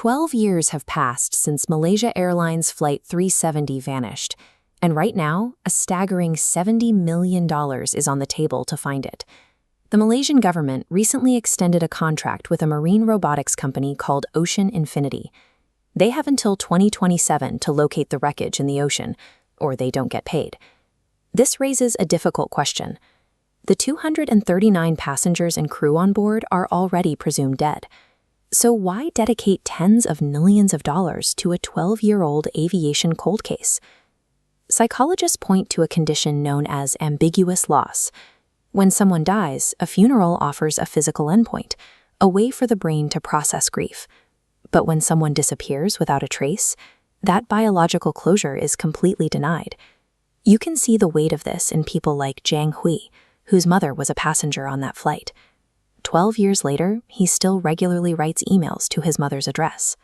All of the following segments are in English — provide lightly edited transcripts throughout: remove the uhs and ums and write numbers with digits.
12 years have passed since Malaysia Airlines Flight 370 vanished, and right now, a staggering $70 million is on the table to find it. The Malaysian government recently extended a contract with a marine robotics company called Ocean Infinity. They have until 2027 to locate the wreckage in the ocean, or they don't get paid. This raises a difficult question. The 239 passengers and crew on board are already presumed dead. So why dedicate tens of millions of dollars to a 12-year-old aviation cold case? Psychologists point to a condition known as ambiguous loss. When someone dies, a funeral offers a physical endpoint, a way for the brain to process grief. But when someone disappears without a trace, that biological closure is completely denied. You can see the weight of this in people like Jiang Hui, whose mother was a passenger on that flight. 12 years later, he still regularly writes emails to his mother's address.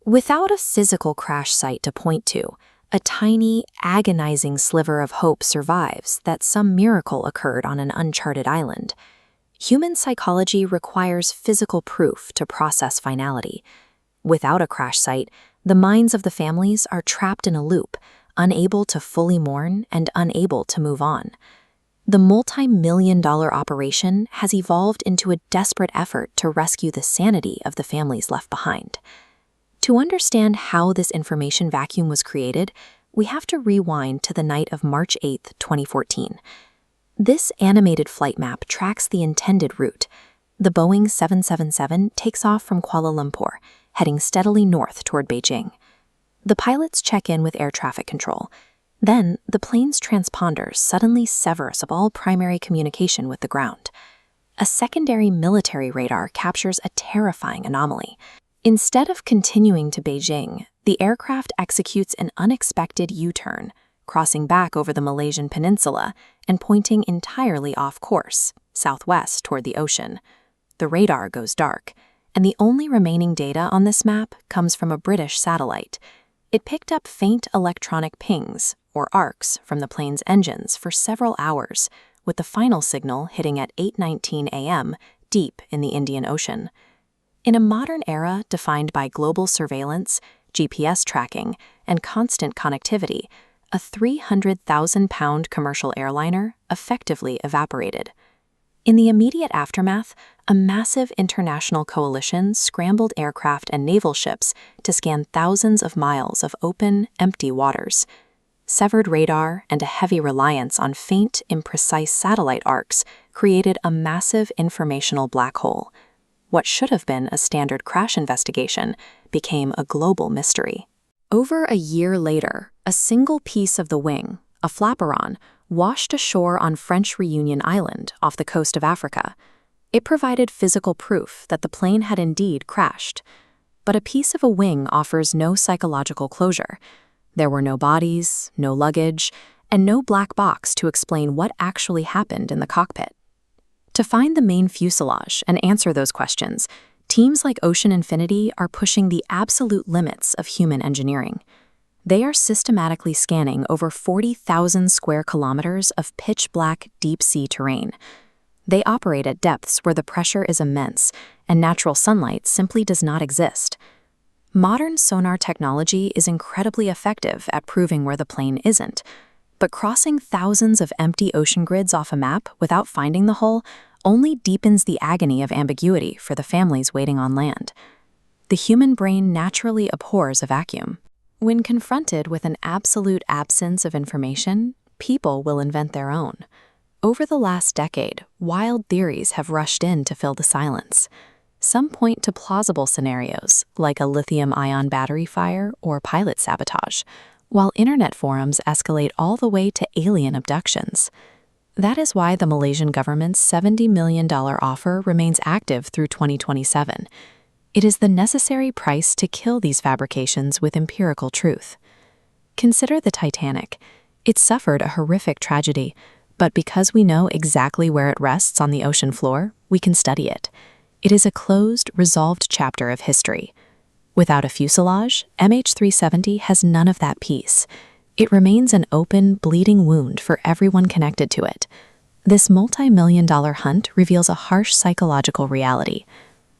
Without a physical crash site to point to, a tiny, agonizing sliver of hope survives that some miracle occurred on an uncharted island. Human psychology requires physical proof to process finality. Without a crash site, the minds of the families are trapped in a loop, unable to fully mourn and unable to move on. The multi-million-dollar operation has evolved into a desperate effort to rescue the sanity of the families left behind. To understand how this information vacuum was created, we have to rewind to the night of March 8, 2014. This animated flight map tracks the intended route. The Boeing 777 takes off from Kuala Lumpur, heading steadily north toward Beijing. The pilots check in with air traffic control. Then, the plane's transponders suddenly sever us of all primary communication with the ground. A secondary military radar captures a terrifying anomaly. Instead of continuing to Beijing, the aircraft executes an unexpected U-turn, crossing back over the Malaysian peninsula and pointing entirely off course, southwest toward the ocean. The radar goes dark, and the only remaining data on this map comes from a British satellite. It picked up faint electronic pings, or arcs, from the plane's engines for several hours, with the final signal hitting at 8:19 a.m. deep in the Indian Ocean. In a modern era defined by global surveillance, GPS tracking, and constant connectivity, a 300,000-pound commercial airliner effectively evaporated. In the immediate aftermath, a massive international coalition scrambled aircraft and naval ships to scan thousands of miles of open, empty waters. Severed radar and a heavy reliance on faint, imprecise satellite arcs created a massive informational black hole. What should have been a standard crash investigation became a global mystery. Over a year later, a single piece of the wing, a flaperon, washed ashore on French Reunion Island off the coast of Africa. It provided physical proof that the plane had indeed crashed. But a piece of a wing offers no psychological closure. There were no bodies, no luggage, and no black box to explain what actually happened in the cockpit. To find the main fuselage and answer those questions, teams like Ocean Infinity are pushing the absolute limits of human engineering. They are systematically scanning over 40,000 square kilometers of pitch-black deep-sea terrain. They operate at depths where the pressure is immense and natural sunlight simply does not exist. Modern sonar technology is incredibly effective at proving where the plane isn't, but crossing thousands of empty ocean grids off a map without finding the hull only deepens the agony of ambiguity for the families waiting on land. The human brain naturally abhors a vacuum. When confronted with an absolute absence of information, people will invent their own. Over the last decade, wild theories have rushed in to fill the silence. Some point to plausible scenarios, like a lithium-ion battery fire or pilot sabotage, while internet forums escalate all the way to alien abductions. That is why the Malaysian government's $70 million offer remains active through 2027. It is the necessary price to kill these fabrications with empirical truth. Consider the Titanic. It suffered a horrific tragedy, but because we know exactly where it rests on the ocean floor, we can study it. It is a closed, resolved chapter of history. Without a fuselage, MH370 has none of that peace. It remains an open, bleeding wound for everyone connected to it. This multi-million-dollar hunt reveals a harsh psychological reality.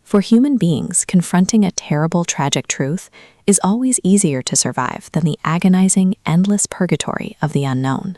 For human beings, confronting a terrible, tragic truth is always easier to survive than the agonizing, endless purgatory of the unknown.